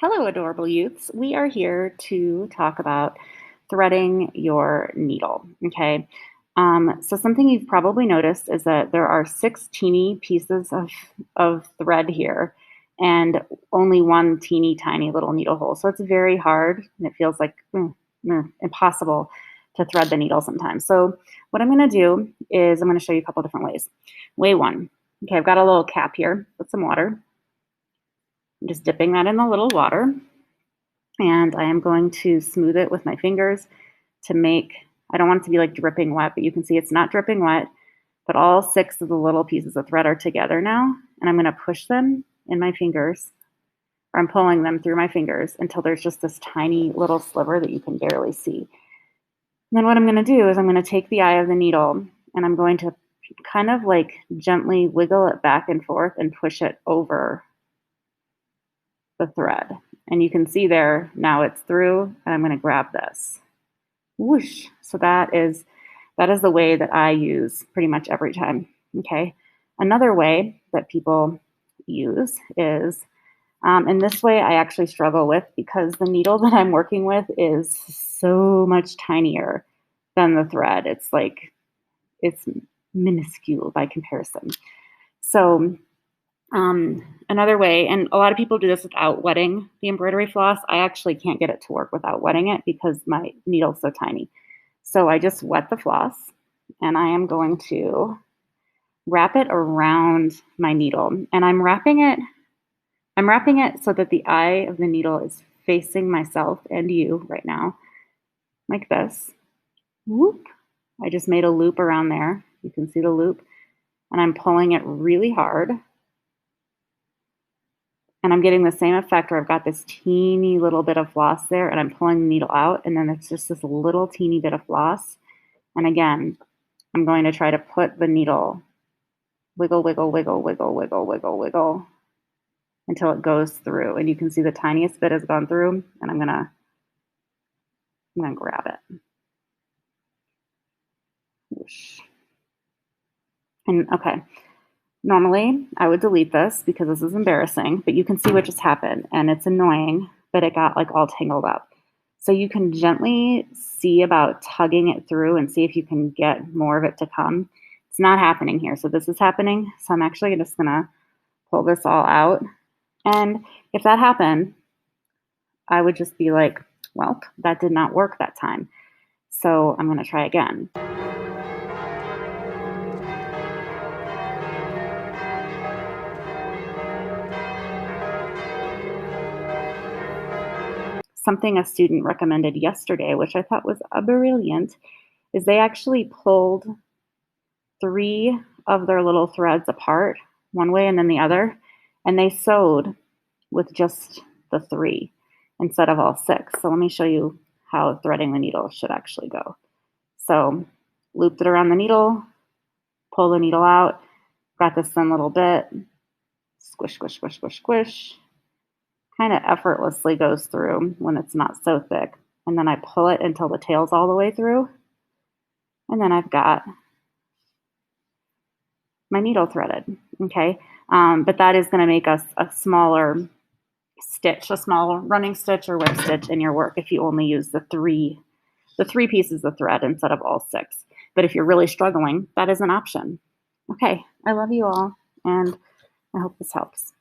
Hello, adorable youths. We are here to talk about threading your needle. Okay. So something you've probably noticed is that there are six teeny pieces of thread here and only one teeny tiny little needle hole. So it's very hard and it feels like impossible to thread the needle sometimes. So what I'm going to do is I'm going to show you a couple different ways. Way one. Okay, I've got a little cap here with some water. I'm just dipping that in the little water. And I am going to smooth it with my fingers to make, I don't want it to be like dripping wet, but you can see it's not dripping wet, but all six of the little pieces of thread are together now. And I'm going to push them in my fingers, or I'm pulling them through my fingers until there's just this tiny little sliver that you can barely see. And then what I'm going to do is I'm going to take the eye of the needle and I'm going to kind of like gently wiggle it back and forth and push it over the thread. And you can see there, now it's through, and I'm going to grab this. Whoosh. So that is the way that I use pretty much every time. Okay. Another way that people use is, and this way I actually struggle with because the needle that I'm working with is so much tinier than the thread. It's minuscule by comparison. So another way, and a lot of people do this without wetting the embroidery floss. I actually can't get it to work without wetting it because my needle's so tiny. So I just wet the floss and I am going to wrap it around my needle. And I'm wrapping it so that the eye of the needle is facing myself and you right now, like this. Whoop. I just made a loop around there. You can see the loop. And I'm pulling it really hard. And I'm getting the same effect where I've got this teeny little bit of floss there and I'm pulling the needle out and then it's just this little teeny bit of floss. And again, I'm going to try to put the needle wiggle, wiggle, wiggle, wiggle, wiggle, wiggle, wiggle until it goes through. And you can see the tiniest bit has gone through and I'm gonna grab it. Whoosh. And okay. Normally, I would delete this because this is embarrassing, but you can see what just happened, and it's annoying, but it got like all tangled up. So you can gently see about tugging it through and see if you can get more of it to come. It's not happening here, so this is happening. So I'm actually just gonna pull this all out. And if that happened, I would just be like, well, that did not work that time. So I'm gonna try again. Something a student recommended yesterday, which I thought was brilliant, is they actually pulled three of their little threads apart, one way and then the other, and they sewed with just the three instead of all six. So let me show you how threading the needle should actually go. So looped it around the needle, pull the needle out, got this thin little bit, squish, squish, squish, squish, squish, kind of effortlessly goes through when it's not so thick. And then I pull it until the tail's all the way through. And then I've got my needle threaded, okay? But that is gonna make us a smaller stitch, a small running stitch or whip stitch in your work if you only use the three pieces of thread instead of all six. But if you're really struggling, that is an option. Okay, I love you all, and I hope this helps.